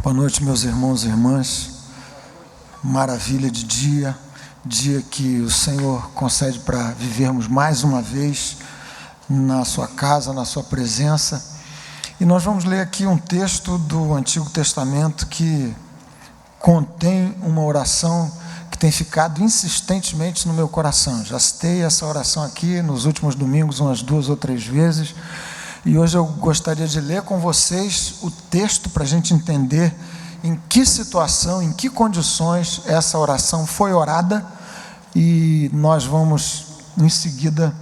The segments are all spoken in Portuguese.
Boa noite, meus irmãos e irmãs. Maravilha de dia que o Senhor concede para vivermos mais uma vez na sua casa, na sua presença. E nós vamos ler aqui um texto do Antigo Testamento que contém uma oração que tem ficado insistentemente no meu coração. Já citei essa oração aqui nos últimos domingos umas 2 ou 3 vezes. E hoje eu gostaria de ler com vocês o texto para a gente entender em que situação, em que condições essa oração foi orada, e nós vamos em seguida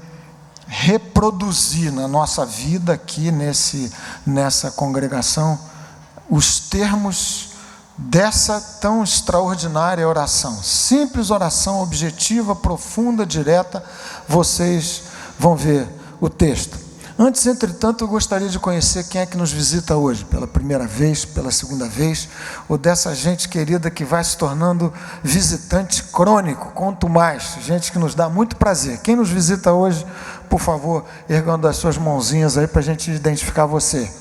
reproduzir na nossa vida aqui nessa congregação os termos dessa tão extraordinária oração. Simples oração, objetiva, profunda, direta. Vocês vão ver o texto. Antes, entretanto, eu gostaria de conhecer quem é que nos visita hoje, pela primeira vez, pela segunda vez, ou dessa gente querida que vai se tornando visitante crônico, quanto mais, gente que nos dá muito prazer. Quem nos visita hoje, por favor, ergando as suas mãozinhas aí para a gente identificar você.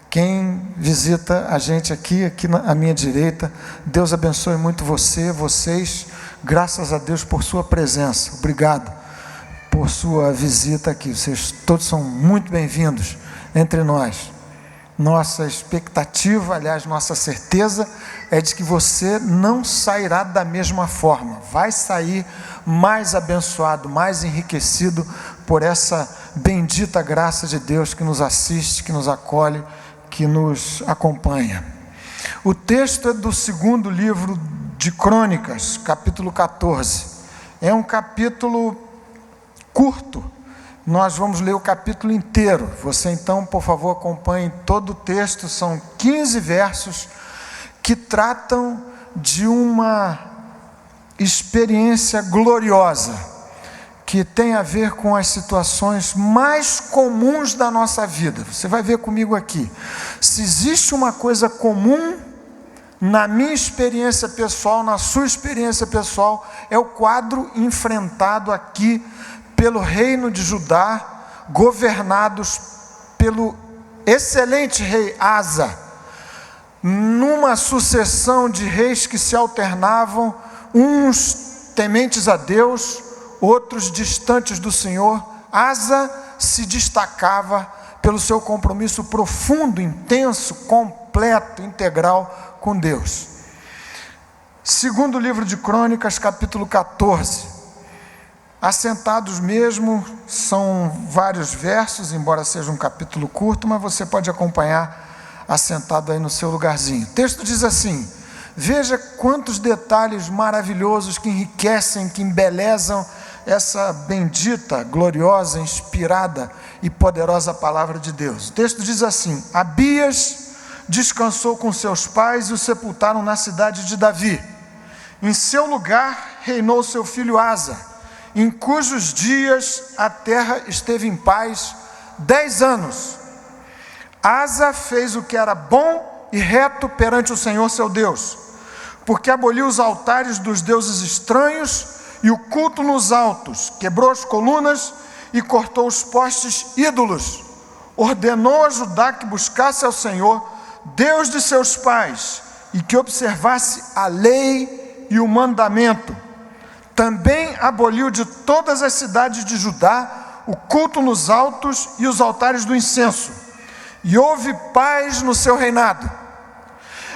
Quem visita a gente aqui à minha direita, Deus abençoe muito vocês, graças a Deus por sua presença. Obrigado por sua visita aqui. Vocês todos são muito bem-vindos entre nós. Nossa expectativa, aliás, nossa certeza é de que você não sairá da mesma forma. Vai sair mais abençoado, mais enriquecido por essa bendita graça de Deus que nos assiste, que nos acolhe, que nos acompanha. O texto é do 2º livro de Crônicas, capítulo 14. É um capítulo curto. Nós vamos ler o capítulo inteiro. Você então, por favor, acompanhe todo o texto. São 15 versos que tratam de uma experiência gloriosa, que tem a ver com as situações mais comuns da nossa vida. Você vai ver comigo aqui. Se existe uma coisa comum na minha experiência pessoal, na sua experiência pessoal, é o quadro enfrentado aqui pelo reino de Judá, governados pelo excelente rei Asa, numa sucessão de reis que se alternavam, uns tementes a Deus, outros distantes do Senhor. Asa se destacava pelo seu compromisso profundo, intenso, completo, integral com Deus. 2º livro de Crônicas, capítulo 14. Assentados mesmo, são vários versos, embora seja um capítulo curto, mas você pode acompanhar assentado aí no seu lugarzinho. O texto diz assim: veja quantos detalhes maravilhosos que enriquecem, que embelezam essa bendita, gloriosa, inspirada e poderosa palavra de Deus. O texto diz assim: Abias descansou com seus pais e o sepultaram na cidade de Davi. Em seu lugar reinou seu filho Asa, em cujos dias a terra esteve em paz 10 anos. Asa fez o que era bom e reto perante o Senhor seu Deus, porque aboliu os altares dos deuses estranhos e o culto nos altos, quebrou as colunas e cortou os postes ídolos. Ordenou a Judá que buscasse ao Senhor, Deus de seus pais, e que observasse a lei e o mandamento. Também aboliu de todas as cidades de Judá o culto nos altos e os altares do incenso. E houve paz no seu reinado.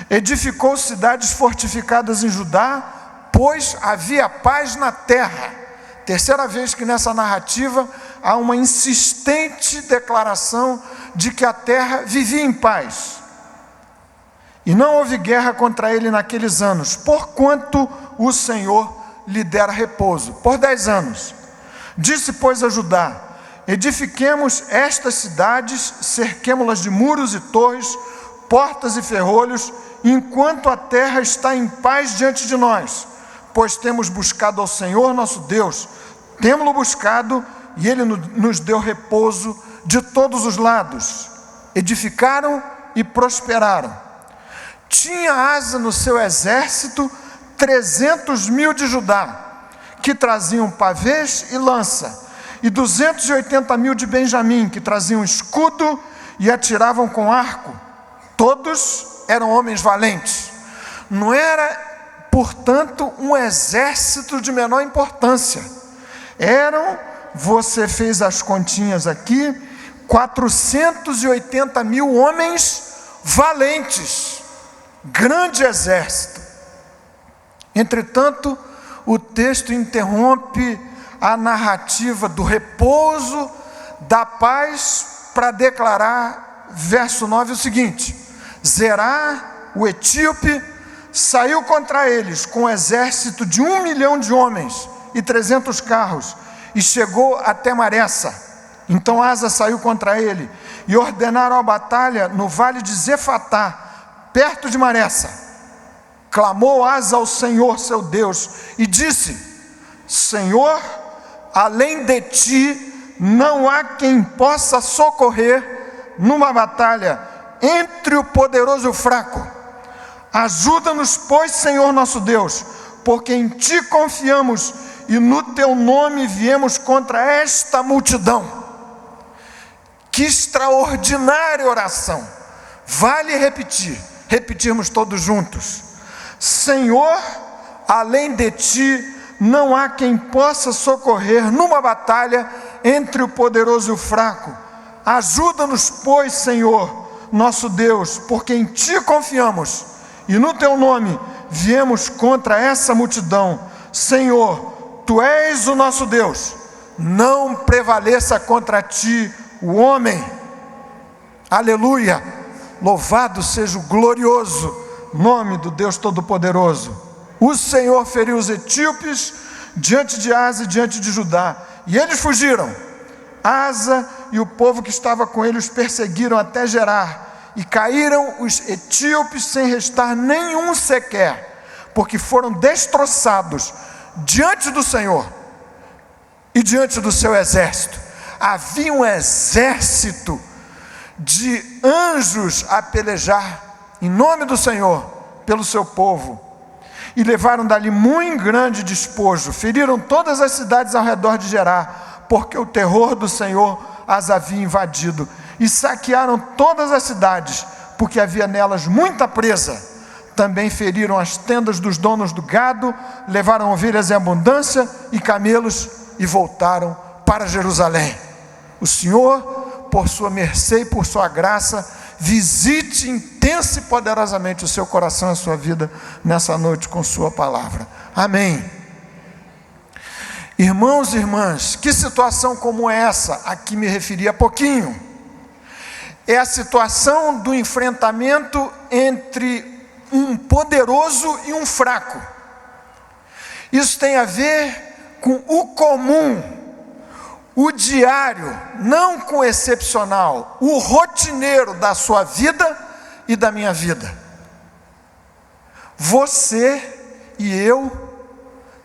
Edificou cidades fortificadas em Judá, pois havia paz na terra. Terceira vez que nessa narrativa há uma insistente declaração de que a terra vivia em paz. E não houve guerra contra ele naqueles anos, porquanto o Senhor lhe dera repouso, por 10 anos. Disse, pois, a Judá: edifiquemos estas cidades, cerquemo-las de muros e torres, portas e ferrolhos, enquanto a terra está em paz diante de nós, pois temos buscado ao Senhor nosso Deus, temo-lo buscado, e ele nos deu repouso de todos os lados. Edificaram e prosperaram. Tinha Asa no seu exército 300.000 de Judá, que traziam pavês e lança, e 280.000 de Benjamim, que traziam escudo e atiravam com arco. Todos eram homens valentes. Não era, portanto, um exército de menor importância. Eram, você fez as continhas aqui, 480 mil homens valentes. Grande exército. Entretanto, o texto interrompe a narrativa do repouso, da paz, para declarar, verso 9, o seguinte: Zerá, o etíope, saiu contra eles com um exército de 1 milhão de homens e 300 carros, e chegou até Maressa. Então Asa saiu contra ele, e ordenaram a batalha no vale de Zefatá, perto de Maressa. Clamou Asa ao Senhor seu Deus, e disse: Senhor, além de ti, não há quem possa socorrer numa batalha entre o poderoso e o fraco. Ajuda-nos, pois, Senhor nosso Deus, porque em ti confiamos e no teu nome viemos contra esta multidão. Que extraordinária oração! Vale repetirmos todos juntos. Senhor, além de ti, não há quem possa socorrer numa batalha entre o poderoso e o fraco. Ajuda-nos, pois, Senhor, nosso Deus, porque em ti confiamos e no teu nome viemos contra essa multidão. Senhor, tu és o nosso Deus, não prevaleça contra ti o homem. Aleluia! Louvado seja o glorioso nome do Deus Todo-Poderoso. O Senhor feriu os etíopes diante de Asa e diante de Judá, e eles fugiram. Asa e o povo que estava com ele os perseguiram até Gerar, e caíram os etíopes sem restar nenhum sequer, porque foram destroçados diante do Senhor e diante do seu exército. Havia um exército de anjos a pelejar em nome do Senhor pelo seu povo, e levaram dali muito grande despojo. Feriram todas as cidades ao redor de Gerar, porque o terror do Senhor as havia invadido, e saquearam todas as cidades, porque havia nelas muita presa. Também feriram as tendas dos donos do gado, levaram ovelhas em abundância e camelos, e voltaram para Jerusalém. O Senhor, por sua mercê e por sua graça, visite intensa e poderosamente o seu coração e a sua vida nessa noite com sua palavra. Amém. Irmãos e irmãs, que situação como essa a que me referi há pouquinho? É a situação do enfrentamento entre um poderoso e um fraco. Isso tem a ver com o comum, o diário, não com o excepcional, o rotineiro da sua vida e da minha vida. Você e eu,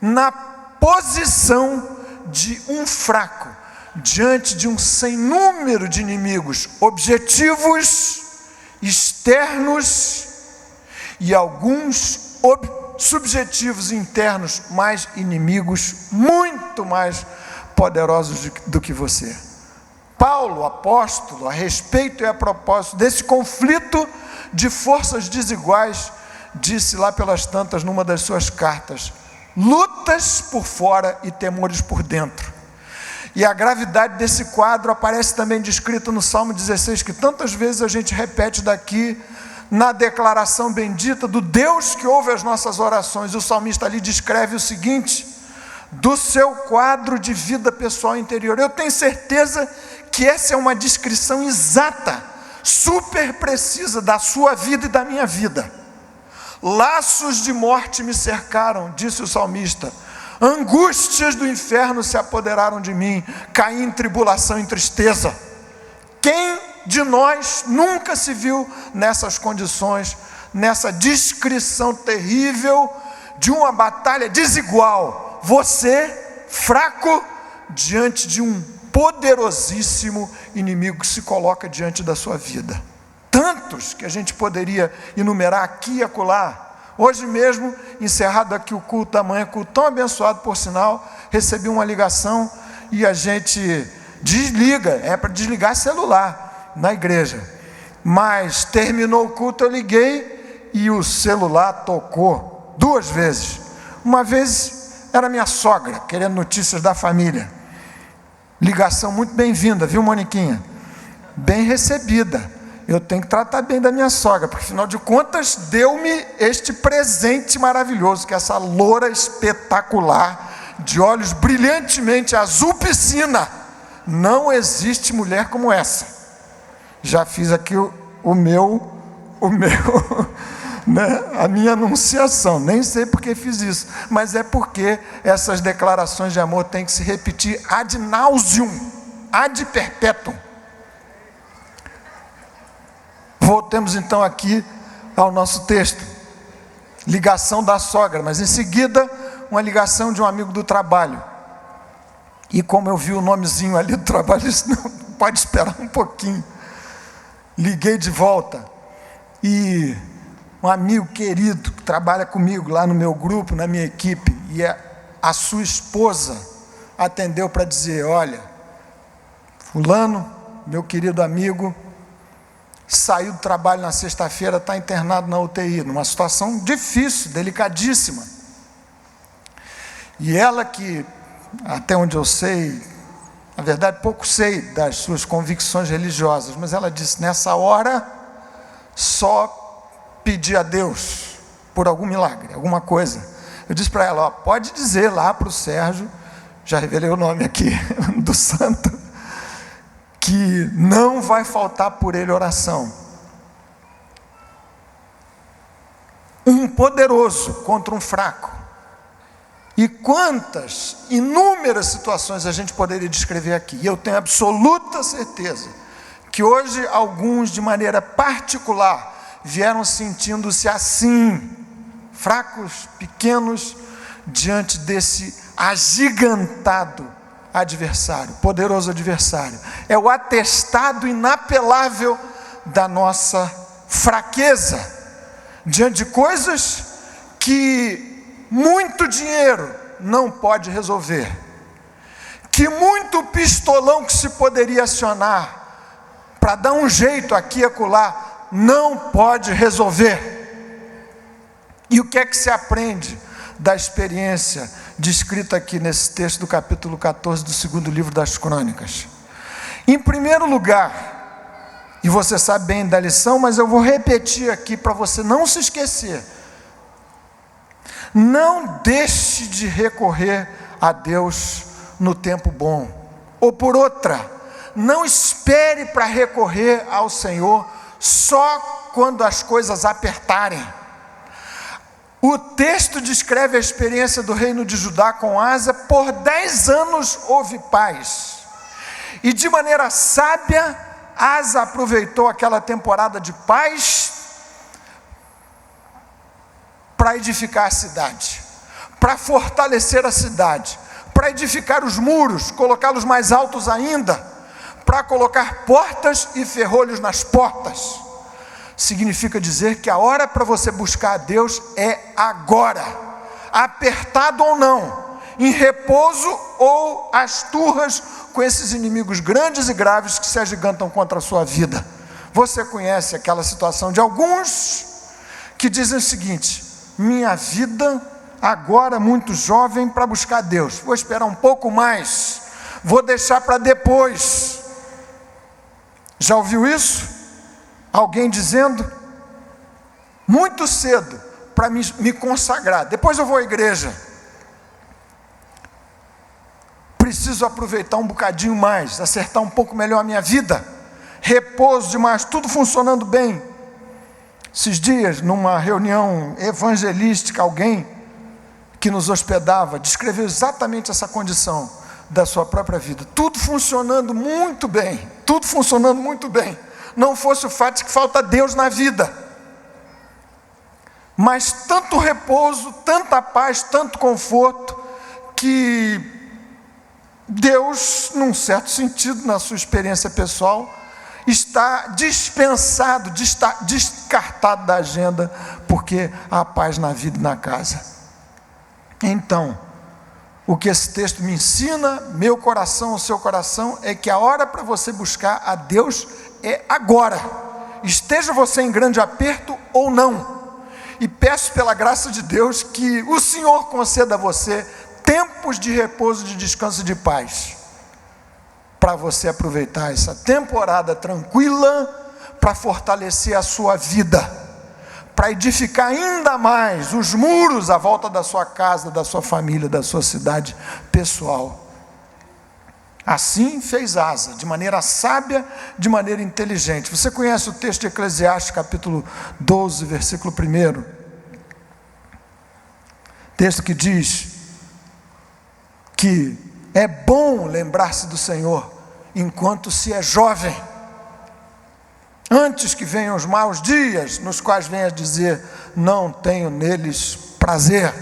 na posição de um fraco, diante de um sem número de inimigos objetivos, externos e alguns subjetivos internos, mas inimigos muito mais poderosos do que você. Paulo, apóstolo, a respeito e a propósito desse conflito de forças desiguais, disse lá pelas tantas numa das suas cartas: lutas por fora e temores por dentro. E a gravidade desse quadro aparece também descrita no Salmo 16, que tantas vezes a gente repete daqui, na declaração bendita do Deus que ouve as nossas orações. O salmista ali descreve o seguinte, do seu quadro de vida pessoal interior. Eu tenho certeza que essa é uma descrição exata, super precisa da sua vida e da minha vida. Laços de morte me cercaram, disse o salmista. Angústias do inferno se apoderaram de mim, caí em tribulação e tristeza. Quem de nós nunca se viu nessas condições, nessa descrição terrível de uma batalha desigual? Você, fraco, diante de um poderosíssimo inimigo que se coloca diante da sua vida. Tantos que a gente poderia enumerar aqui e acolá. Hoje mesmo, encerrado aqui o culto da manhã, culto tão abençoado por sinal, recebi uma ligação e a gente desliga, é para desligar celular na igreja. Mas terminou o culto, eu liguei e o celular tocou 2 vezes. Uma vez era minha sogra, querendo notícias da família. Ligação muito bem-vinda, viu, Moniquinha? Bem recebida. Eu tenho que tratar bem da minha sogra, porque afinal de contas deu-me este presente maravilhoso, que é essa loura espetacular, de olhos brilhantemente azul piscina. Não existe mulher como essa. Já fiz aqui o meu né, a minha anunciação, nem sei porque fiz isso, mas é porque essas declarações de amor têm que se repetir ad nauseum, ad perpetuum. Voltemos então aqui ao nosso texto. Ligação da sogra, mas em seguida uma ligação de um amigo do trabalho. E como eu vi o nomezinho ali do trabalho, disse, não, pode esperar um pouquinho. Liguei de volta e um amigo querido que trabalha comigo lá no meu grupo, na minha equipe, e a sua esposa atendeu para dizer, olha, fulano, meu querido amigo, saiu do trabalho na sexta-feira, está internado na UTI, numa situação difícil, delicadíssima. E ela que, até onde eu sei, na verdade pouco sei das suas convicções religiosas, mas ela disse, nessa hora, só pedir a Deus por algum milagre, alguma coisa. Eu disse para ela, ó, pode dizer lá para o Sérgio, já revelei o nome aqui do santo, que não vai faltar por ele oração. Um poderoso contra um fraco. E quantas, inúmeras situações a gente poderia descrever aqui. E eu tenho absoluta certeza que hoje alguns, de maneira particular, vieram sentindo-se assim, fracos, pequenos, diante desse agigantado adversário, poderoso adversário. É o atestado inapelável da nossa fraqueza, diante de coisas que muito dinheiro não pode resolver, que muito pistolão que se poderia acionar para dar um jeito aqui e acolá, não pode resolver. E o que é que se aprende da experiência descrita aqui nesse texto do capítulo 14 do 2º livro das Crônicas? Em primeiro lugar, e você sabe bem da lição, mas eu vou repetir aqui para você não se esquecer, não deixe de recorrer a Deus no tempo bom, ou por outra, não espere para recorrer ao Senhor só quando as coisas apertarem. O texto descreve a experiência do reino de Judá com Asa. Por 10 anos houve paz, e de maneira sábia, Asa aproveitou aquela temporada de paz para edificar a cidade, para fortalecer a cidade, para edificar os muros, colocá-los mais altos ainda, para colocar portas e ferrolhos nas portas. Significa dizer que a hora para você buscar a Deus é agora, apertado ou não, em repouso ou às turras com esses inimigos grandes e graves que se agigantam contra a sua vida. Você conhece aquela situação de alguns que dizem o seguinte: minha vida agora muito jovem para buscar Deus, vou esperar um pouco mais, vou deixar para depois. Já ouviu isso? Alguém dizendo, muito cedo, para me consagrar, depois eu vou à igreja, preciso aproveitar um bocadinho mais, acertar um pouco melhor a minha vida, repouso demais, tudo funcionando bem. Esses dias, numa reunião evangelística, alguém que nos hospedava descreveu exatamente essa condição da sua própria vida, tudo funcionando muito bem, tudo funcionando muito bem, não fosse o fato de que falta Deus na vida, mas tanto repouso, tanta paz, tanto conforto, que Deus, num certo sentido, na sua experiência pessoal, está dispensado, descartado da agenda, porque há paz na vida e na casa. Então, o que esse texto me ensina, meu coração, o seu coração, é que a hora para você buscar a Deus é agora, esteja você em grande aperto ou não, e peço pela graça de Deus que o Senhor conceda a você tempos de repouso, de descanso e de paz, para você aproveitar essa temporada tranquila, para fortalecer a sua vida, para edificar ainda mais os muros à volta da sua casa, da sua família, da sua cidade pessoal. Assim fez Asa, de maneira sábia, de maneira inteligente. Você conhece o texto de Eclesiastes, capítulo 12, versículo 1? Texto que diz que é bom lembrar-se do Senhor enquanto se é jovem, antes que venham os maus dias, nos quais venha dizer, não tenho neles prazer.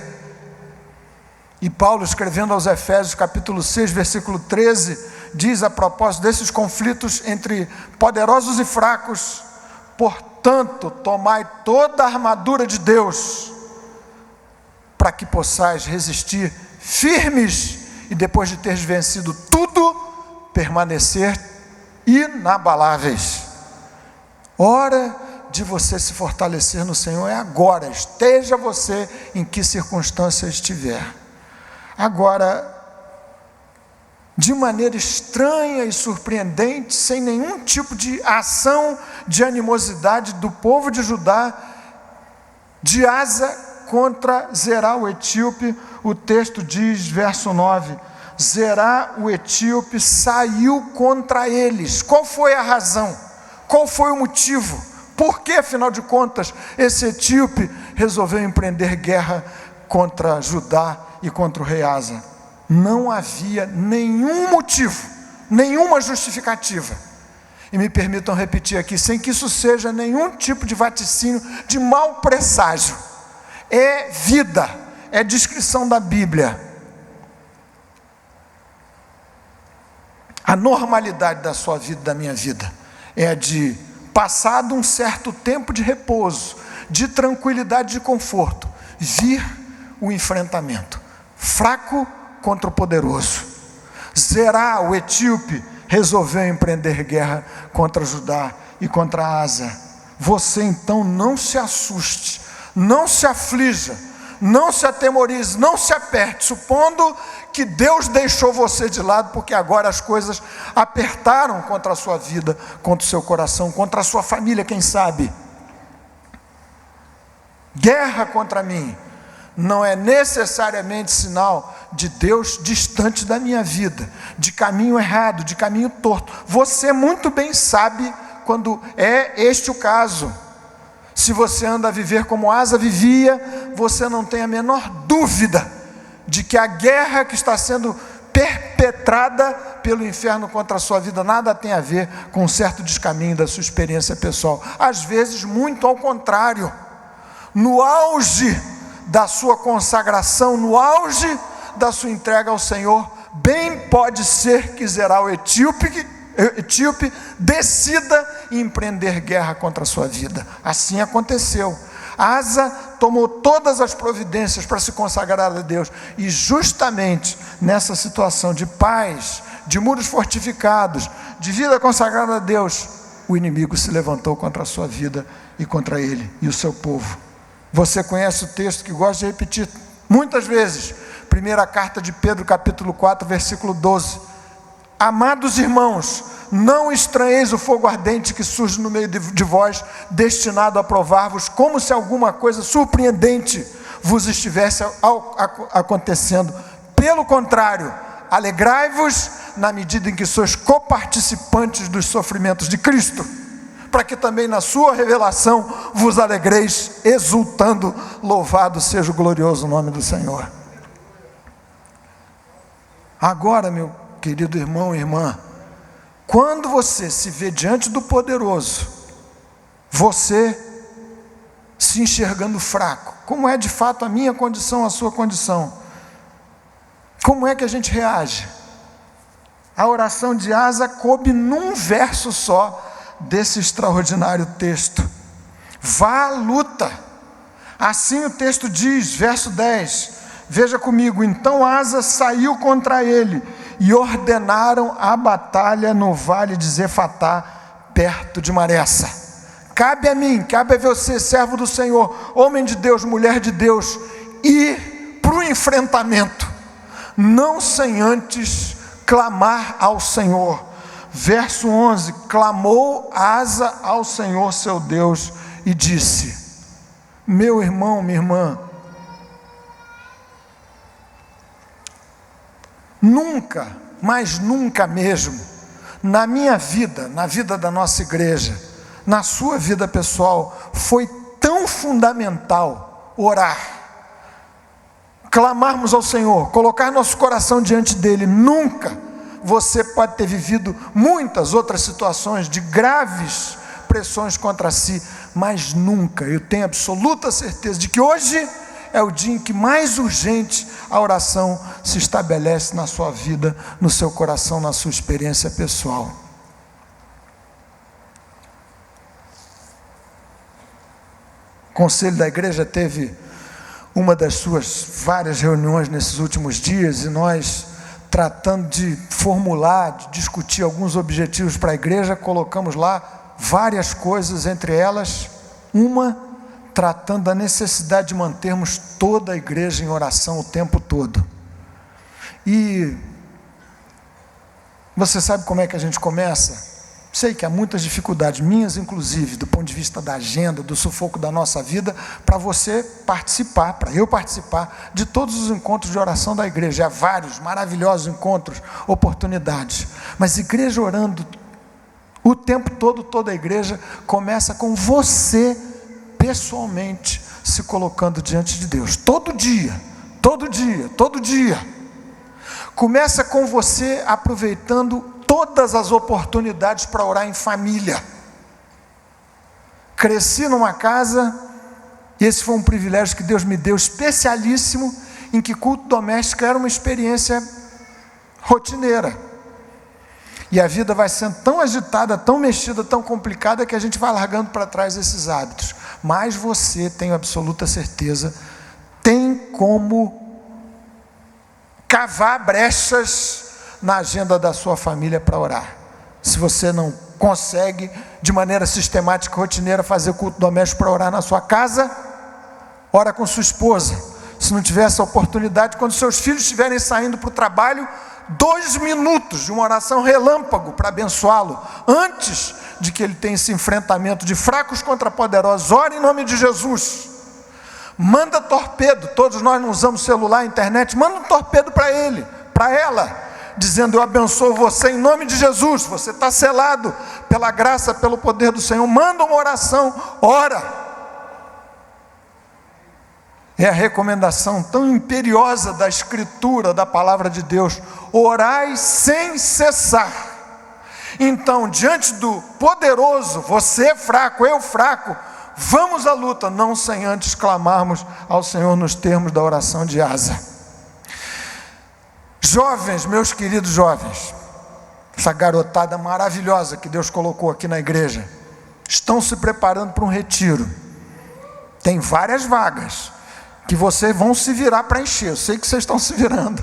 E Paulo, escrevendo aos Efésios, capítulo 6, versículo 13, diz a propósito desses conflitos entre poderosos e fracos: portanto, tomai toda a armadura de Deus, para que possais resistir firmes, e depois de teres vencido tudo, permanecer inabaláveis. Hora de você se fortalecer no Senhor é agora, esteja você em que circunstância estiver. Agora, de maneira estranha e surpreendente, sem nenhum tipo de ação de animosidade do povo de Judá, de Asa contra Zerá o etíope, o texto diz, verso 9, Zerá o etíope saiu contra eles. Qual foi a razão? Qual foi o motivo? Por que, afinal de contas, esse etíope resolveu empreender guerra contra Judá e contra o rei Asa? Não havia nenhum motivo, nenhuma justificativa. E me permitam repetir aqui, sem que isso seja nenhum tipo de vaticínio, de mau presságio. É vida, é descrição da Bíblia. A normalidade da sua vida, da minha vida, é de, passado um certo tempo de repouso, de tranquilidade, de conforto, vir o enfrentamento, fraco contra o poderoso. Zerá o etíope resolveu empreender guerra contra Judá e contra Asa. Você então não se assuste, não se aflija, não se atemorize, não se aperte, supondo que Deus deixou você de lado, porque agora as coisas apertaram contra a sua vida, contra o seu coração, contra a sua família, quem sabe. Guerra contra mim não é necessariamente sinal de Deus distante da minha vida, de caminho errado, de caminho torto. Você muito bem sabe quando é este o caso. Se você anda a viver como Asa vivia, você não tem a menor dúvida de que a guerra que está sendo perpetrada pelo inferno contra a sua vida nada tem a ver com um certo descaminho da sua experiência pessoal. Às vezes, muito ao contrário. No auge da sua consagração, no auge da sua entrega ao Senhor, bem pode ser que Zerá o etíope decida empreender guerra contra a sua vida. Assim aconteceu. Asa tomou todas as providências para se consagrar a Deus, e justamente nessa situação de paz, de muros fortificados, de vida consagrada a Deus, o inimigo se levantou contra a sua vida e contra ele e o seu povo. Você conhece o texto que gosto de repetir muitas vezes, primeira carta de Pedro, capítulo 4, versículo 12. Amados irmãos, não estranheis o fogo ardente que surge no meio de vós, destinado a provar-vos, como se alguma coisa surpreendente vos estivesse acontecendo. Pelo contrário, alegrai-vos na medida em que sois coparticipantes dos sofrimentos de Cristo, para que também na sua revelação vos alegreis, exultando. Louvado seja o glorioso nome do Senhor. Agora, meu querido irmão e irmã, quando você se vê diante do poderoso, você se enxergando fraco, como é de fato a minha condição, a sua condição, como é que a gente reage? A oração de Asa coube num verso só desse extraordinário texto: vá à luta. Assim o texto diz, verso 10, veja comigo: então Asa saiu contra ele, e ordenaram a batalha no vale de Zefatá, perto de Maressa. cabe a mim, cabe a você, servo do Senhor, homem de Deus, mulher de Deus, ir para o enfrentamento, não sem antes clamar ao Senhor. Verso 11: clamou Asa ao Senhor seu Deus e disse: meu irmão, minha irmã, nunca, mas nunca mesmo, na minha vida, na vida da nossa igreja, na sua vida pessoal, foi tão fundamental orar, clamarmos ao Senhor, colocar nosso coração diante dele. Nunca. Você pode ter vivido muitas outras situações de graves pressões contra si, mas nunca, eu tenho absoluta certeza de que hoje é o dia em que mais urgente a oração se estabelece na sua vida, no seu coração, na sua experiência pessoal. O conselho da igreja teve uma das suas várias reuniões nesses últimos dias, e nós, tratando de formular, de discutir alguns objetivos para a igreja, colocamos lá várias coisas, entre elas, uma tratando da necessidade de mantermos toda a igreja em oração o tempo todo. E você sabe como é que a gente começa? Sei que há muitas dificuldades, minhas inclusive, do ponto de vista da agenda, do sufoco da nossa vida, para você participar, para eu participar de todos os encontros de oração da igreja. Há vários maravilhosos encontros, oportunidades. Mas igreja orando o tempo todo, toda a igreja, começa com você, pessoalmente, se colocando diante de Deus. Todo dia, todo dia, todo dia. Começa com você aproveitando todas as oportunidades para orar em família. Cresci numa casa, e esse foi um privilégio que Deus me deu, especialíssimo, em que culto doméstico era uma experiência rotineira. E a vida vai sendo tão agitada, tão mexida, tão complicada, que a gente vai largando para trás esses hábitos. Mas você, tenho absoluta certeza, tem como cavar brechas na agenda da sua família para orar. Se você não consegue, de maneira sistemática, rotineira, fazer culto doméstico para orar na sua casa, ora com sua esposa. Se não tiver essa oportunidade, quando seus filhos estiverem saindo para o trabalho, 2 minutos de uma oração relâmpago para abençoá-lo, antes de que ele tenha esse enfrentamento de fracos contra poderosos. Ore em nome de Jesus. Manda torpedo. Todos nós não usamos celular, internet. Manda um torpedo para ele, para ela, dizendo: eu abençoo você em nome de Jesus, você está selado pela graça, pelo poder do Senhor. Manda uma oração, ora. É a recomendação tão imperiosa da Escritura, da palavra de Deus: orai sem cessar. Então, diante do poderoso, você fraco, eu fraco, vamos à luta, não sem antes clamarmos ao Senhor nos termos da oração de Asa. Jovens, meus queridos jovens, essa garotada maravilhosa que Deus colocou aqui na igreja, estão se preparando para um retiro. Tem várias vagas que vocês vão se virar para encher. Eu sei que vocês estão se virando.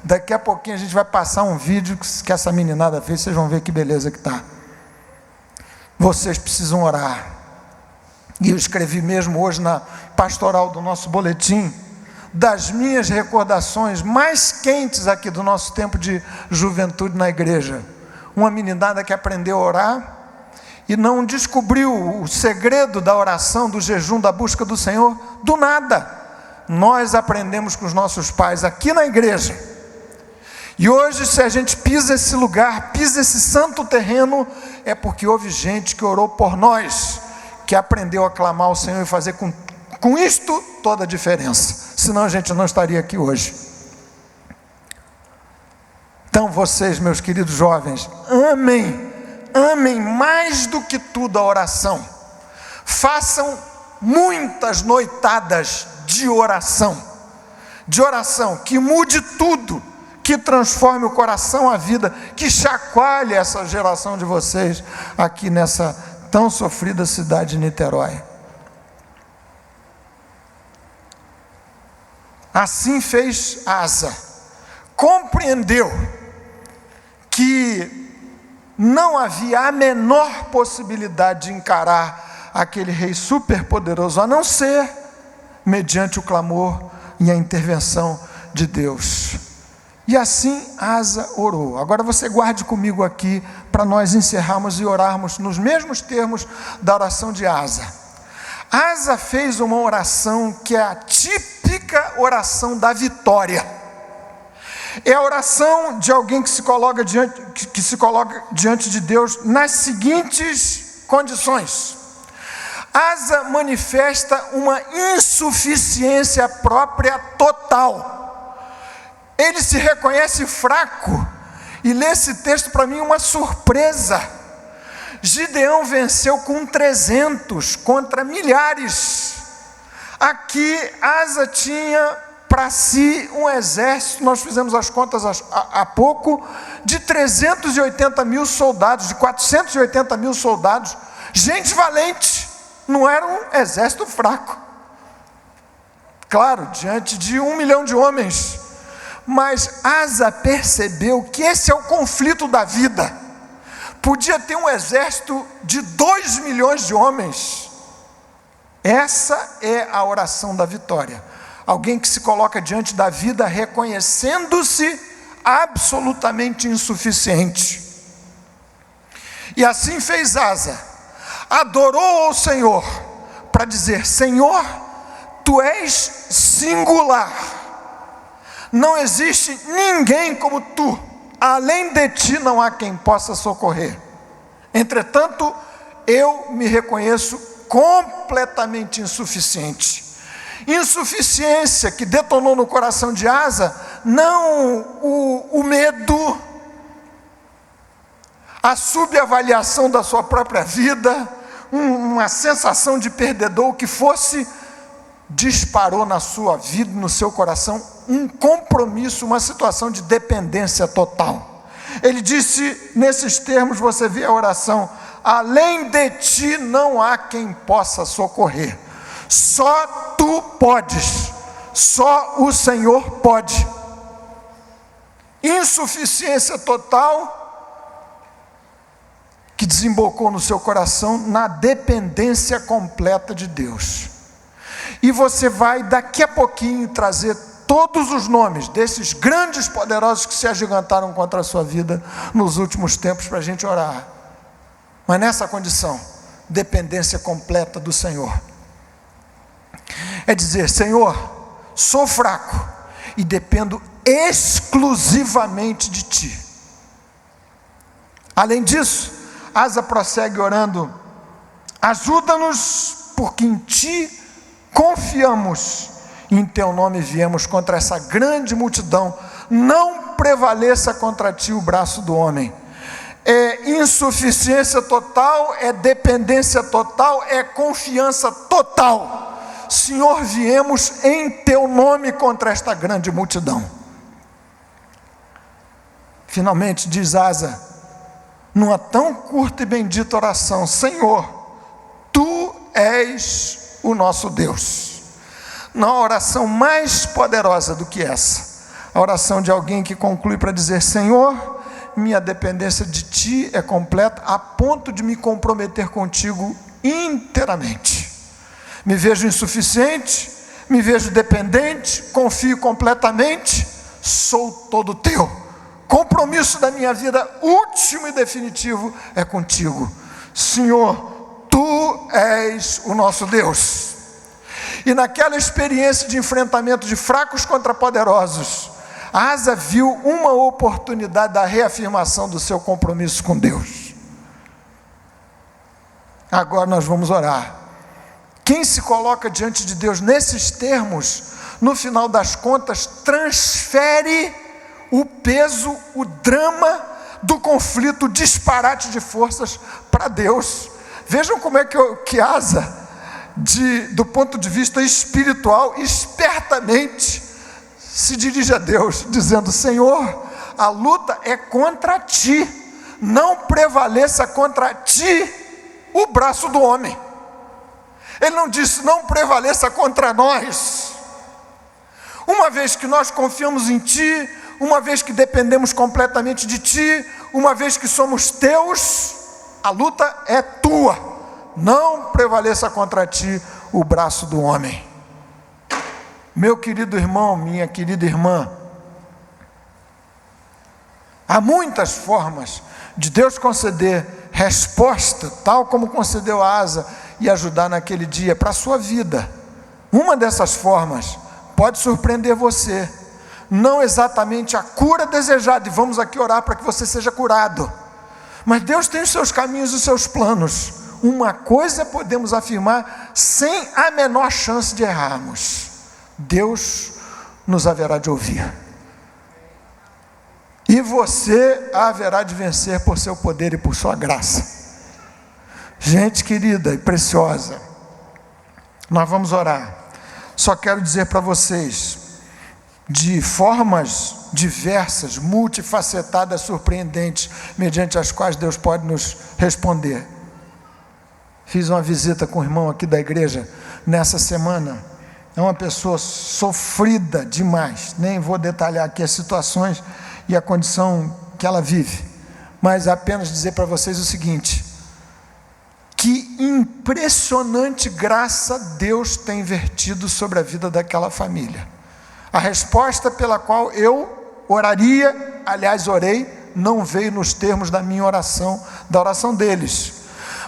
Daqui a pouquinho a gente vai passar um vídeo que essa meninada fez, vocês vão ver que beleza que está. Vocês precisam orar. E eu escrevi mesmo hoje na pastoral do nosso boletim, das minhas recordações mais quentes aqui do nosso tempo de juventude na igreja. Uma meninada que aprendeu a orar e não descobriu o segredo da oração, do jejum, da busca do Senhor, do nada. Nós aprendemos com os nossos pais aqui na igreja. E hoje, se a gente pisa esse lugar, pisa esse santo terreno, é porque houve gente que orou por nós, que aprendeu a clamar ao Senhor e fazer com isto toda a diferença. Senão a gente não estaria aqui hoje. Então vocês, meus queridos jovens, amem mais do que tudo a oração. Façam muitas noitadas de oração que mude tudo, que transforme o coração, a vida, que chacoalhe essa geração de vocês aqui nessa tão sofrida cidade de Niterói. Assim fez Asa, compreendeu que não havia a menor possibilidade de encarar aquele rei superpoderoso, a não ser mediante o clamor e a intervenção de Deus. E assim Asa orou. Agora você guarde comigo aqui, para nós encerrarmos e orarmos nos mesmos termos da oração de Asa. Asa fez uma oração que é a típica oração da vitória. É a oração de alguém que se coloca diante de Deus nas seguintes condições. Asa manifesta uma insuficiência própria total. Ele se reconhece fraco, e nesse texto para mim uma surpresa. Gideão venceu com 300 contra milhares. Aqui Asa tinha para si um exército, nós fizemos as contas há pouco, de 380 mil soldados, de 480 mil soldados, gente valente, não era um exército fraco. Claro, diante de 1 milhão de homens, mas Asa percebeu que esse é o conflito da vida. Podia ter um exército de 2 milhões de homens. Essa é a oração da vitória. Alguém que se coloca diante da vida reconhecendo-se absolutamente insuficiente. E assim fez Asa. Adorou ao Senhor para dizer: Senhor, Tu és singular. Não existe ninguém como Tu. Além de Ti não há quem possa socorrer. Entretanto, eu me reconheço completamente insuficiente. Insuficiência que detonou no coração de Asa, não o medo, a subavaliação da sua própria vida, uma sensação de perdedor, o que fosse, disparou na sua vida, no seu coração, um compromisso, uma situação de dependência total. Ele disse, nesses termos, você vê a oração: além de Ti não há quem possa socorrer. Só Tu podes, só o Senhor pode. Insuficiência total que desembocou no seu coração na dependência completa de Deus. E você vai daqui a pouquinho trazer todos os nomes desses grandes poderosos que se agigantaram contra a sua vida nos últimos tempos para a gente orar. Mas nessa condição, dependência completa do Senhor. É dizer: Senhor, sou fraco e dependo exclusivamente de Ti. Além disso, Asa prossegue orando: ajuda-nos, porque em Ti confiamos, e em Teu nome viemos contra essa grande multidão. Não prevaleça contra Ti o braço do homem. É insuficiência total, é dependência total, é confiança total. Senhor, viemos em Teu nome contra esta grande multidão. Finalmente diz Asa, numa tão curta e bendita oração: Senhor, Tu és o nosso Deus. Não há oração mais poderosa do que essa. A oração de alguém que conclui para dizer: Senhor, minha dependência de Ti é completa, a ponto de me comprometer contigo inteiramente. Me vejo insuficiente, me vejo dependente, confio completamente, sou todo Teu. Compromisso da minha vida último e definitivo é contigo. Senhor, Tu és o nosso Deus. E naquela experiência de enfrentamento de fracos contra poderosos, Asa viu uma oportunidade da reafirmação do seu compromisso com Deus. Agora nós vamos orar. Quem se coloca diante de Deus nesses termos, no final das contas, transfere o peso, o drama do conflito, o disparate de forças para Deus. Vejam como é que Asa, do ponto de vista espiritual, espertamente se dirige a Deus, dizendo: Senhor, a luta é contra Ti, não prevaleça contra Ti o braço do homem. Ele não disse: não prevaleça contra nós. Uma vez que nós confiamos em Ti, uma vez que dependemos completamente de Ti, uma vez que somos Teus, a luta é Tua, não prevaleça contra ti o braço do homem. Meu querido irmão, minha querida irmã, há muitas formas de Deus conceder resposta, tal como concedeu a Asa, e ajudar naquele dia para a sua vida. Uma dessas formas pode surpreender você, não exatamente a cura desejada, e vamos aqui orar para que você seja curado, mas Deus tem os seus caminhos e os seus planos. Uma coisa podemos afirmar sem a menor chance de errarmos: Deus nos haverá de ouvir, e você haverá de vencer por seu poder e por sua graça. Gente querida e preciosa, nós vamos orar. Só quero dizer para vocês, de formas diversas, multifacetadas, surpreendentes, mediante as quais Deus pode nos responder. Fiz uma visita com o irmão aqui da igreja nessa semana. É uma pessoa sofrida demais, nem vou detalhar aqui as situações e a condição que ela vive, mas apenas dizer para vocês o seguinte: que impressionante graça Deus tem vertido sobre a vida daquela família. A resposta pela qual eu oraria, aliás orei, não veio nos termos da minha oração, da oração deles,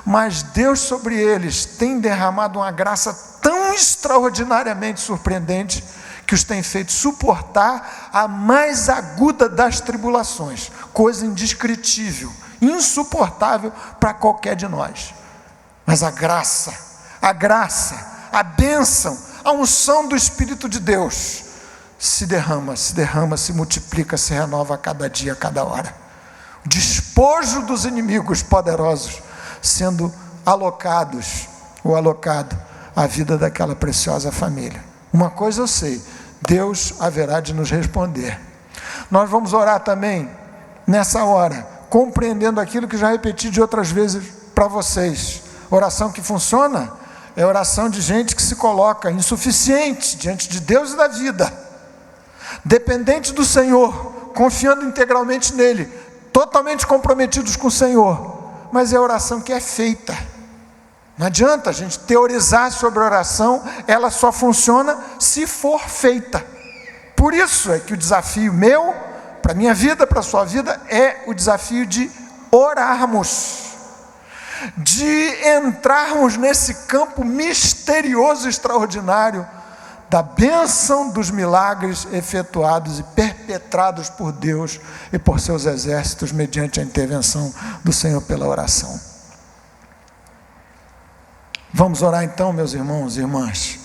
mas Deus sobre eles tem derramado uma graça tão extraordinariamente surpreendente, que os tem feito suportar a mais aguda das tribulações, coisa indescritível, insuportável para qualquer de nós. Mas a graça, a bênção, a unção do Espírito de Deus se derrama, se multiplica, se renova a cada dia, a cada hora. O despojo dos inimigos poderosos sendo alocado à vida daquela preciosa família. Uma coisa eu sei: Deus haverá de nos responder. Nós vamos orar também nessa hora, compreendendo aquilo que já repeti de outras vezes para vocês. Oração que funciona é oração de gente que se coloca insuficiente diante de Deus e da vida, dependente do Senhor, confiando integralmente nele, totalmente comprometidos com o Senhor. Mas é a oração que é feita. Não adianta a gente teorizar sobre a oração, ela só funciona se for feita. Por isso é que o desafio meu, para a minha vida, para a sua vida, é o desafio de orarmos, de entrarmos nesse campo misterioso e extraordinário da bênção dos milagres efetuados e perpetrados por Deus e por seus exércitos mediante a intervenção do Senhor pela oração. Vamos orar então, meus irmãos e irmãs.